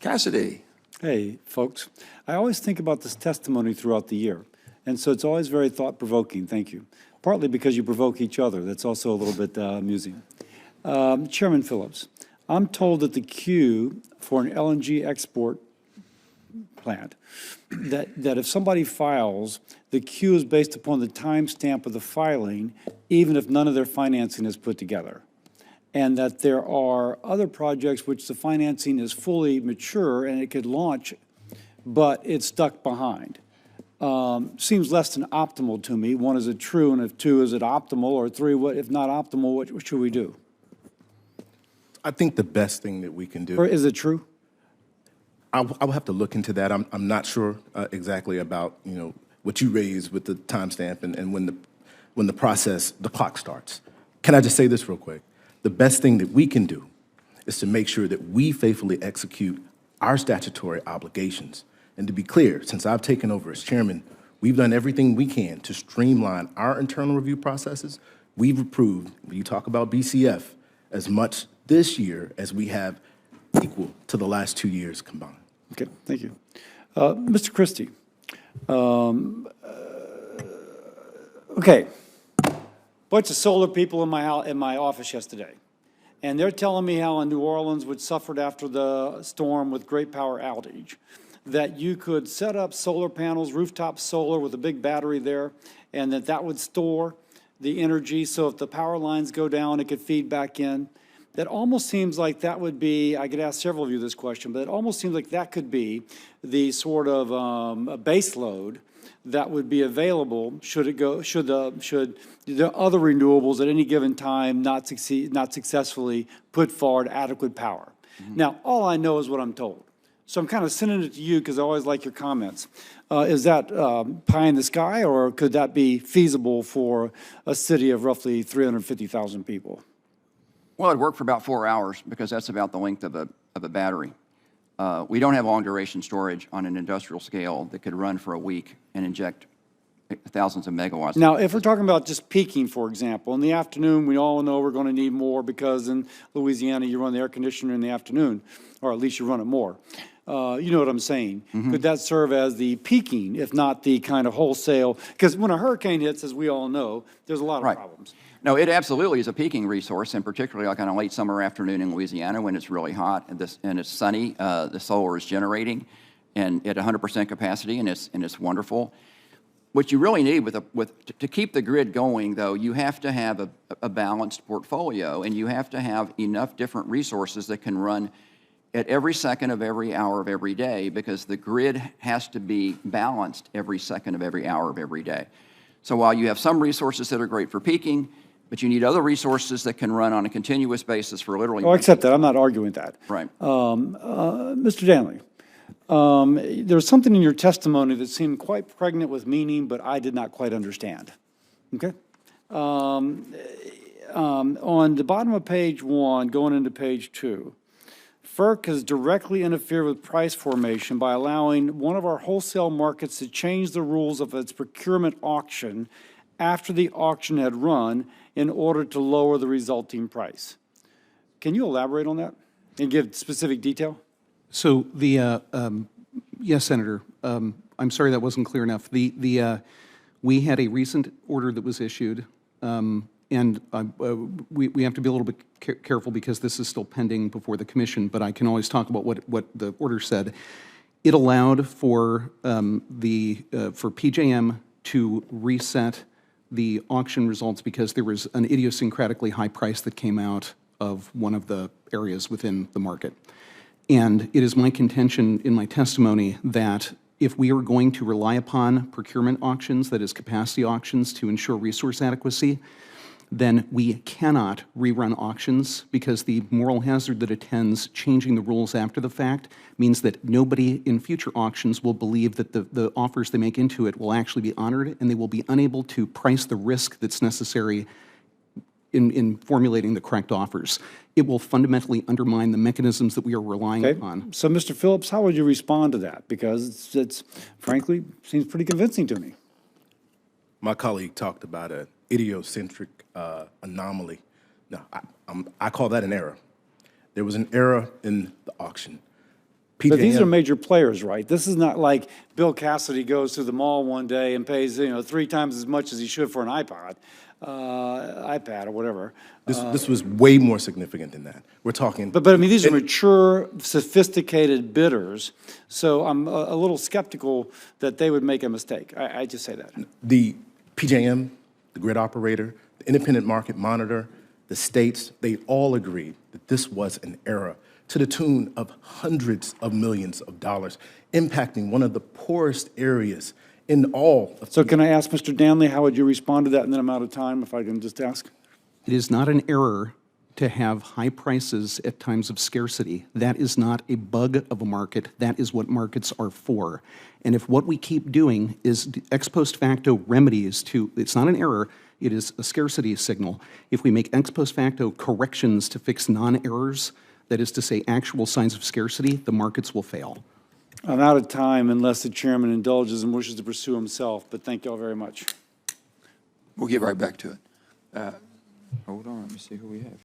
Cassidy. Hey, folks. I always think about this testimony throughout the year, and so it's always very thought-provoking. Thank you. Partly because you provoke each other. That's also a little bit amusing. Chairman Phillips, I'm told that the queue for an LNG export plant, that if somebody files, the queue is based upon the timestamp of the filing, even if none of their financing is put together. And that there are other projects which the financing is fully mature and it could launch, but it's stuck behind. Seems less than optimal to me. One, is it true? And if two, is it optimal? Or three, if not optimal, what should we do? I think the best thing that we can do. Or is it true? I will have to look into that. I'm not sure exactly about what you raised with the timestamp and when the process, the clock starts. Can I just say this real quick? The best thing that we can do is to make sure that we faithfully execute our statutory obligations. And to be clear, since I've taken over as chairman, we've done everything we can to streamline our internal review processes. We've approved, when you talk about BCF, as much this year as we have equal to the last 2 years combined. Okay, thank you. Mr. Christie, okay, bunch of solar people in my office yesterday, and they're telling me how in New Orleans, which suffered after the storm with great power outage, that you could set up solar panels, rooftop solar with a big battery there, and that would store the energy, so if the power lines go down, it could feed back in. That almost seems like that would be, I could ask several of you this question, but it almost seems like that could be the sort of a base load that would be available should the other renewables at any given time not successfully put forward adequate power. Mm-hmm. Now, all I know is what I'm told. So I'm kind of sending it to you because I always like your comments. Is that pie in the sky, or could that be feasible for a city of roughly 350,000 people? Well, it'd work for about 4 hours because that's about the length of a battery. We don't have long duration storage on an industrial scale that could run for a week and inject thousands of megawatts. Now, if we're talking about just peaking, for example, in the afternoon, we all know we're going to need more because in Louisiana, you run the air conditioner in the afternoon, or at least you run it more. You know what I'm saying? Mm-hmm. Could that serve as the peaking, if not the kind of wholesale? Because when a hurricane hits, as we all know, there's a lot of problems. No, it absolutely is a peaking resource, and particularly like on a late summer afternoon in Louisiana when it's really hot and it's sunny, the solar is generating and at 100% capacity, and it's wonderful. What you really need to keep the grid going, though, you have to have a balanced portfolio, and you have to have enough different resources that can run at every second of every hour of every day, because the grid has to be balanced every second of every hour of every day. So while you have some resources that are great for peaking, but you need other resources that can run on a continuous basis for literally. Oh, I accept that. I'm not arguing that. Right. Mr. Danley, there was something in your testimony that seemed quite pregnant with meaning, but I did not quite understand. Okay? On the bottom of page 1, going into page 2, FERC has directly interfered with price formation by allowing one of our wholesale markets to change the rules of its procurement auction after the auction had run in order to lower the resulting price. Can you elaborate on that and give specific detail? So yes, Senator. I'm sorry that wasn't clear enough. We had a recent order that was issued, and we have to be a little bit careful because this is still pending before the commission, but I can always talk about what the order said. It allowed for for PJM to reset the auction results because there was an idiosyncratically high price that came out of one of the areas within the market. And it is my contention in my testimony that if we are going to rely upon procurement auctions, that is capacity auctions, to ensure resource adequacy, then we cannot rerun auctions, because the moral hazard that attends changing the rules after the fact means that nobody in future auctions will believe that the offers they make into it will actually be honored, and they will be unable to price the risk that's necessary in formulating the correct offers. It will fundamentally undermine the mechanisms that we are relying upon. So, Mr. Phillips, how would you respond to that? Because it's frankly, seems pretty convincing to me. My colleague talked about an idiosyncratic anomaly. Now, I call that an error. There was an error in the auction. But these are PJM, major players, right? This is not like Bill Cassidy goes to the mall one day and pays, 3 times as much as he should for an iPad or whatever. this was way more significant than that. We're talking. But I mean, these are mature, sophisticated bidders, so I'm a little skeptical that they would make a mistake. I just say that. The PJM, the grid operator, the independent market monitor, the states, they all agreed that this was an error to the tune of hundreds of millions of dollars, impacting one of the poorest areas in all of. So can I ask Mr. Danley, how would you respond to that? And then I'm out of time, if I can just ask. It is not an error to have high prices at times of scarcity. That is not a bug of a market. That is what markets are for. And if what we keep doing is ex post facto remedies to, it's not an error, it is a scarcity signal. If we make ex post facto corrections to fix non-errors, that is to say actual signs of scarcity, the markets will fail. I'm out of time unless the chairman indulges and wishes to pursue himself, but thank you all very much. We'll get right back to it. Hold on, let me see who we have.